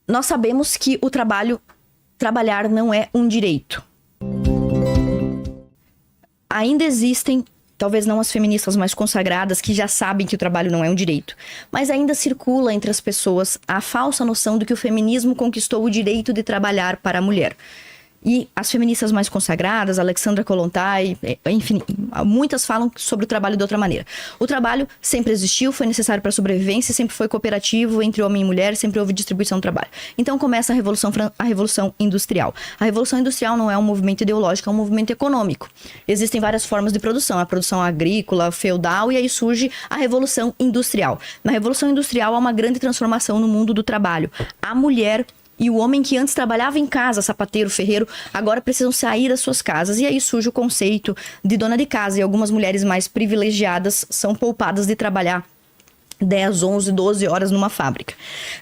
Nós sabemos que trabalhar não é um direito. Ainda existem, talvez não as feministas mais consagradas, que já sabem que o trabalho não é um direito, mas ainda circula entre as pessoas a falsa noção de que o feminismo conquistou o direito de trabalhar para a mulher. E as feministas mais consagradas, Alexandra Kollontai, enfim, muitas falam sobre o trabalho de outra maneira. O trabalho sempre existiu, foi necessário para a sobrevivência, sempre foi cooperativo entre homem e mulher, sempre houve distribuição do trabalho. Então começa a Revolução Industrial. A Revolução Industrial não é um movimento ideológico, é um movimento econômico. Existem várias formas de produção, a produção agrícola, feudal, e aí surge a Revolução Industrial. Na Revolução Industrial há uma grande transformação no mundo do trabalho. A mulher e o homem que antes trabalhava em casa, sapateiro, ferreiro, agora precisam sair das suas casas. E aí surge o conceito de dona de casa. E algumas mulheres mais privilegiadas são poupadas de trabalhar 10, 11, 12 horas numa fábrica.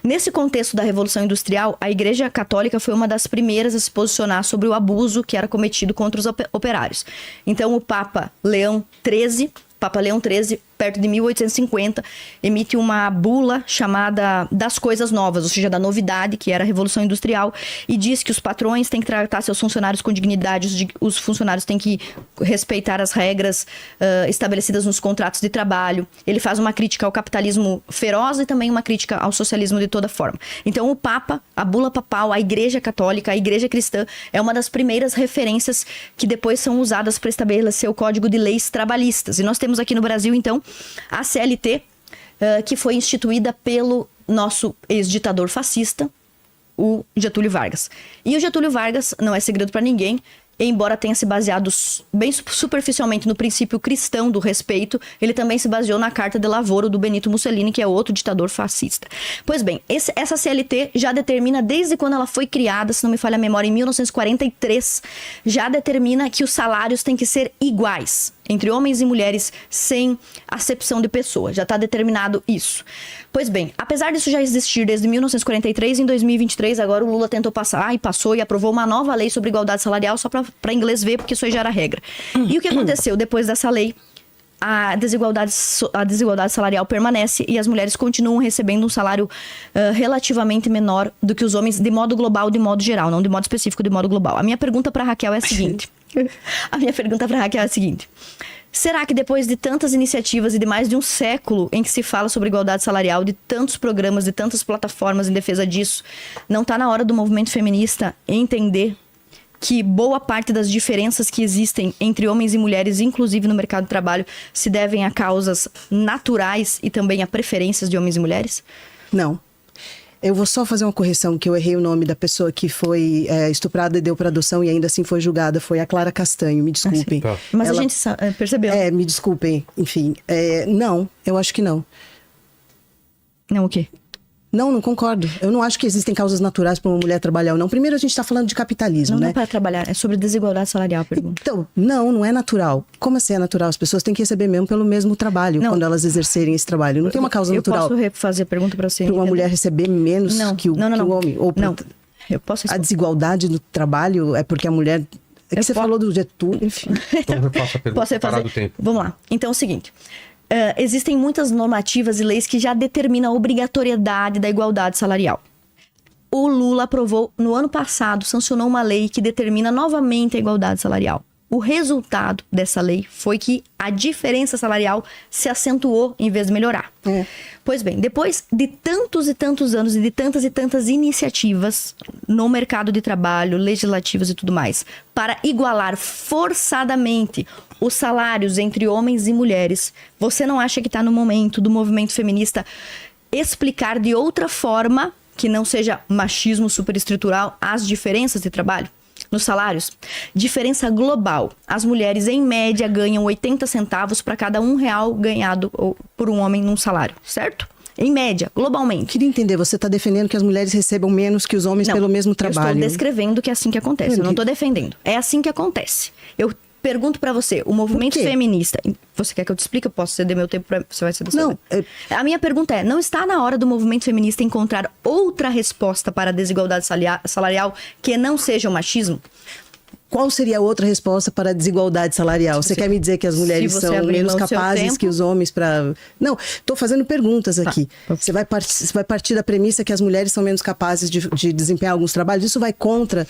Nesse contexto da Revolução Industrial, a Igreja Católica foi uma das primeiras a se posicionar sobre o abuso que era cometido contra os operários. Então o Papa Leão XIII, perto de 1850, emite uma bula chamada das coisas novas, ou seja, da novidade, que era a Revolução Industrial, e diz que os patrões têm que tratar seus funcionários com dignidade, os funcionários têm que respeitar as regras estabelecidas nos contratos de trabalho. Ele faz uma crítica ao capitalismo feroz e também uma crítica ao socialismo de toda forma. Então o Papa, a bula papal, a Igreja Católica, a Igreja Cristã, é uma das primeiras referências que depois são usadas para estabelecer o Código de Leis Trabalhistas. E nós temos aqui no Brasil, então, a CLT, que foi instituída pelo nosso ex-ditador fascista, o Getúlio Vargas. E o Getúlio Vargas, não é segredo para ninguém, embora tenha se baseado bem superficialmente no princípio cristão do respeito, ele também se baseou na Carta de Lavoro do Benito Mussolini, que é outro ditador fascista. Pois bem, essa CLT já determina, desde quando ela foi criada, se não me falha a memória, em 1943, já determina que os salários têm que ser iguais entre homens e mulheres, sem acepção de pessoa. Já está determinado isso. Pois bem, apesar disso já existir desde 1943, em 2023, agora o Lula tentou passar, e passou, e aprovou uma nova lei sobre igualdade salarial, só para inglês ver, porque isso aí já era regra. E o que aconteceu depois dessa lei? A desigualdade salarial permanece e as mulheres continuam recebendo um salário relativamente menor do que os homens, de modo global, de modo geral, não de modo específico, de modo global. A minha pergunta para a Raquel é a seguinte. Será que depois de tantas iniciativas e de mais de um século em que se fala sobre igualdade salarial, de tantos programas, de tantas plataformas em defesa disso, não está na hora do movimento feminista entender que boa parte das diferenças que existem entre homens e mulheres, inclusive no mercado de trabalho, se devem a causas naturais e também a preferências de homens e mulheres? Não. Eu vou só fazer uma correção, que eu errei o nome da pessoa que foi estuprada e deu para adoção e ainda assim foi julgada. Foi a Clara Castanho, me desculpem. Tá. Mas ela, a gente percebeu. Me desculpem, enfim. Não, eu acho que não. Não o quê? Não concordo. Eu não acho que existem causas naturais para uma mulher trabalhar ou não. Primeiro, a gente está falando de capitalismo, né? Não é para trabalhar, é sobre desigualdade salarial, a pergunta. Então, não é natural. Como assim é natural? As pessoas têm que receber mesmo pelo mesmo trabalho quando elas exercerem esse trabalho. Não tem uma causa natural. Eu posso refazer a pergunta para você? Para uma mulher receber menos que o homem? Ou não, eu posso responder. A desigualdade no trabalho é porque a mulher... É que você falou do Getúlio, enfim. Então refaça a pergunta. Posso refazer? Vamos lá. Então é o seguinte... existem muitas normativas e leis que já determinam a obrigatoriedade da igualdade salarial. O Lula aprovou, no ano passado, sancionou uma lei que determina novamente a igualdade salarial. O resultado dessa lei foi que a diferença salarial se acentuou em vez de melhorar. Pois bem, depois de tantos e tantos anos e de tantas e tantas iniciativas no mercado de trabalho, legislativas e tudo mais, para igualar forçadamente os salários entre homens e mulheres, você não acha que está no momento do movimento feminista explicar de outra forma, que não seja machismo superestrutural, as diferenças de trabalho? Nos salários, diferença global. As mulheres, em média, ganham 80 centavos para cada R$1 ganhado por um homem num salário, certo? Em média, globalmente. Queria entender, você está defendendo que as mulheres recebam menos que os homens pelo mesmo trabalho? Eu estou descrevendo que é assim que acontece, eu não estou defendendo. É assim que acontece. Eu pergunto pra você, o movimento feminista... Você quer que eu te explique? Eu posso ceder meu tempo pra... Você vai ceder seu tempo. A minha pergunta é, não está na hora do movimento feminista encontrar outra resposta para a desigualdade salarial que não seja o machismo? qual seria a outra resposta para a desigualdade salarial? Você quer me dizer que as mulheres são menos capazes que os homens para... Não, estou fazendo perguntas aqui. Você vai partir da premissa que as mulheres são menos capazes de desempenhar alguns trabalhos? Isso vai contra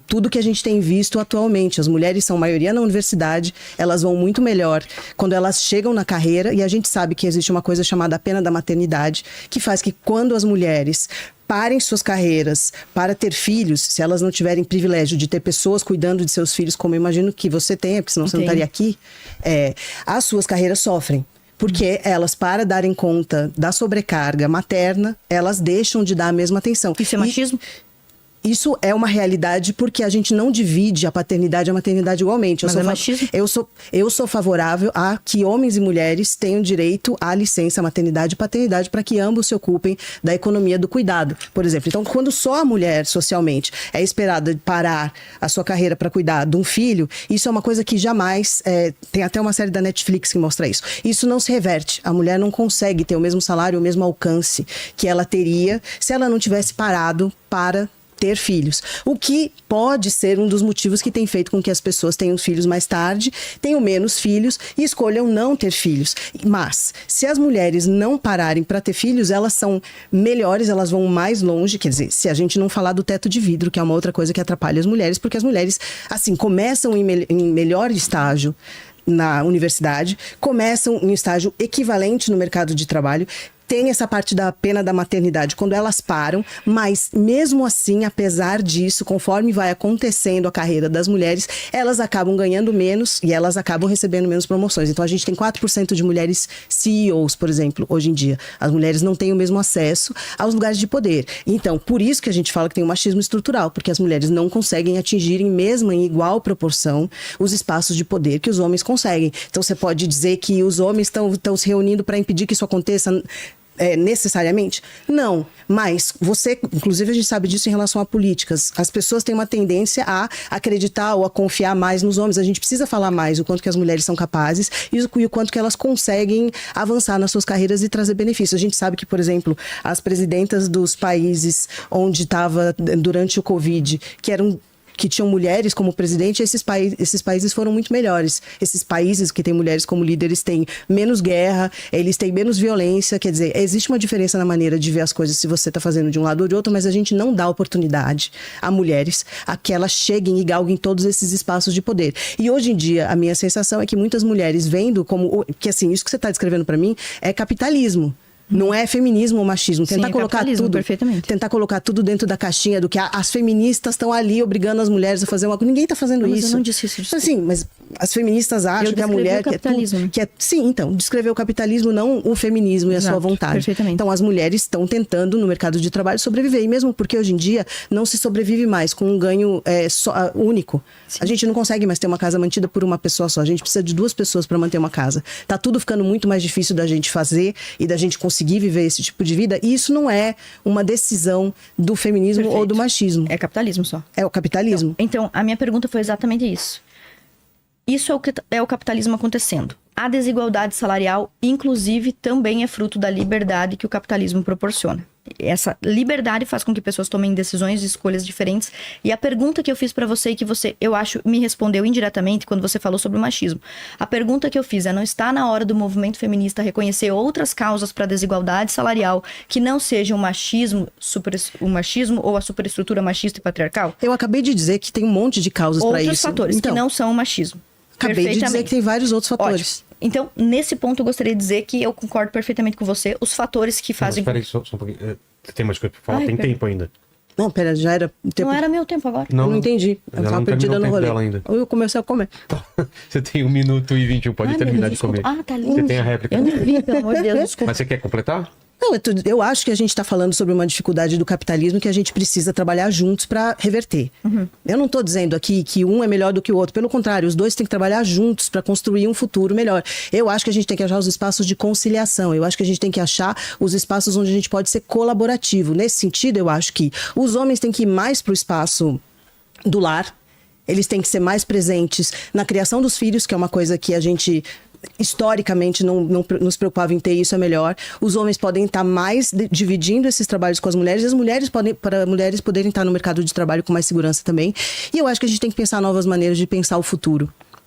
tudo que a gente tem visto atualmente. As mulheres são maioria na universidade, elas vão muito melhor quando elas chegam na carreira, e a gente sabe que existe uma coisa chamada a pena da maternidade, que faz que quando as mulheres parem suas carreiras para ter filhos, se elas não tiverem privilégio de ter pessoas cuidando de seus filhos, como eu imagino que você tenha, porque senão você não estaria aqui, as suas carreiras sofrem. Porque elas, para darem conta da sobrecarga materna, elas deixam de dar a mesma atenção. Isso é machismo? Isso é uma realidade porque a gente não divide a paternidade e a maternidade igualmente. Mas é machismo? Eu sou favorável a que homens e mulheres tenham direito à licença maternidade e paternidade para que ambos se ocupem da economia do cuidado, por exemplo. Então, quando só a mulher, socialmente, é esperada parar a sua carreira para cuidar de um filho, isso é uma coisa que jamais... tem até uma série da Netflix que mostra isso. Isso não se reverte. A mulher não consegue ter o mesmo salário, o mesmo alcance que ela teria se ela não tivesse parado para ter filhos. O que pode ser um dos motivos que tem feito com que as pessoas tenham filhos mais tarde, tenham menos filhos e escolham não ter filhos. Mas, se as mulheres não pararem para ter filhos, elas são melhores, elas vão mais longe. Quer dizer, se a gente não falar do teto de vidro, que é uma outra coisa que atrapalha as mulheres, porque as mulheres, assim, começam em melhor estágio na universidade, começam em estágio equivalente no mercado de trabalho. Tem essa parte da pena da maternidade, quando elas param, mas mesmo assim, apesar disso, conforme vai acontecendo a carreira das mulheres, elas acabam ganhando menos e elas acabam recebendo menos promoções. Então, a gente tem 4% de mulheres CEOs, por exemplo, hoje em dia. As mulheres não têm o mesmo acesso aos lugares de poder. Então, por isso que a gente fala que tem um machismo estrutural, porque as mulheres não conseguem atingir, mesmo em igual proporção, os espaços de poder que os homens conseguem. Então, você pode dizer que os homens estão se reunindo para impedir que isso aconteça necessariamente? Não, mas inclusive a gente sabe disso em relação a políticas, as pessoas têm uma tendência a acreditar ou a confiar mais nos homens. A gente precisa falar mais o quanto que as mulheres são capazes e o quanto que elas conseguem avançar nas suas carreiras e trazer benefícios. A gente sabe que, por exemplo, as presidentas dos países onde estava durante o Covid, que tinham mulheres como presidente, esses países foram muito melhores. Esses países que têm mulheres como líderes têm menos guerra, eles têm menos violência. Quer dizer, existe uma diferença na maneira de ver as coisas se você está fazendo de um lado ou de outro, mas a gente não dá oportunidade a mulheres a que elas cheguem e galguem todos esses espaços de poder. E hoje em dia, a minha sensação é que muitas mulheres vendo como... que assim, isso que você está descrevendo para mim é capitalismo. Não é feminismo ou machismo. Tentar colocar tudo, perfeitamente. Tentar colocar tudo dentro da caixinha do que as feministas estão ali obrigando as mulheres a fazer uma coisa. Ninguém está fazendo isso. Mas eu não disse isso. Assim, mas as feministas acham que a mulher sim, então, descrever o capitalismo, não o feminismo e a sua vontade. Perfeitamente. Então, as mulheres estão tentando no mercado de trabalho sobreviver. E mesmo porque hoje em dia não se sobrevive mais com um ganho único. Sim. A gente não consegue mais ter uma casa mantida por uma pessoa só. A gente precisa de 2 pessoas para manter uma casa. Tá tudo ficando muito mais difícil da gente fazer e da gente conseguir viver esse tipo de vida, e isso não é uma decisão do feminismo ou do machismo. É capitalismo só. É o capitalismo. Então, a minha pergunta foi exatamente isso. Isso é o capitalismo acontecendo. A desigualdade salarial, inclusive, também é fruto da liberdade que o capitalismo proporciona. Essa liberdade faz com que pessoas tomem decisões e escolhas diferentes. E a pergunta que eu fiz pra você e que você, eu acho, me respondeu indiretamente quando você falou sobre o machismo. A pergunta que eu fiz é: não está na hora do movimento feminista reconhecer outras causas para a desigualdade salarial que não sejam o machismo ou a superestrutura machista e patriarcal? Eu acabei de dizer que tem um monte de causas para isso. Outros fatores então, que não são o machismo. Acabei de dizer que tem vários outros fatores. Ótimo. Então, nesse ponto, eu gostaria de dizer que eu concordo perfeitamente com você. Os fatores que fazem... Espera aí, só um pouquinho. Tem mais coisa para falar? Tem tempo ainda. Não, pera, já era... Não era meu tempo agora. Não entendi. Eu tava perdida no rolê. Ainda. Eu comecei a comer. Você tem 1 minuto e 21, pode terminar de comer. Ah, tá lindo. Você tem a réplica. Eu não vi, pelo amor de Deus, desculpa. Mas você quer completar? Não, eu acho que a gente está falando sobre uma dificuldade do capitalismo que a gente precisa trabalhar juntos para reverter. Uhum. Eu não estou dizendo aqui que um é melhor do que o outro. Pelo contrário, os dois têm que trabalhar juntos para construir um futuro melhor. Eu acho que a gente tem que achar os espaços de conciliação. Eu acho que a gente tem que achar os espaços onde a gente pode ser colaborativo. Nesse sentido, eu acho que os homens têm que ir mais para o espaço do lar. Eles têm que ser mais presentes na criação dos filhos, que é uma coisa que a gente historicamente não nos preocupava em ter isso, é melhor. Os homens podem estar mais dividindo esses trabalhos com as mulheres, e as mulheres para mulheres poderem estar no mercado de trabalho com mais segurança também. E eu acho que a gente tem que pensar novas maneiras de pensar o futuro.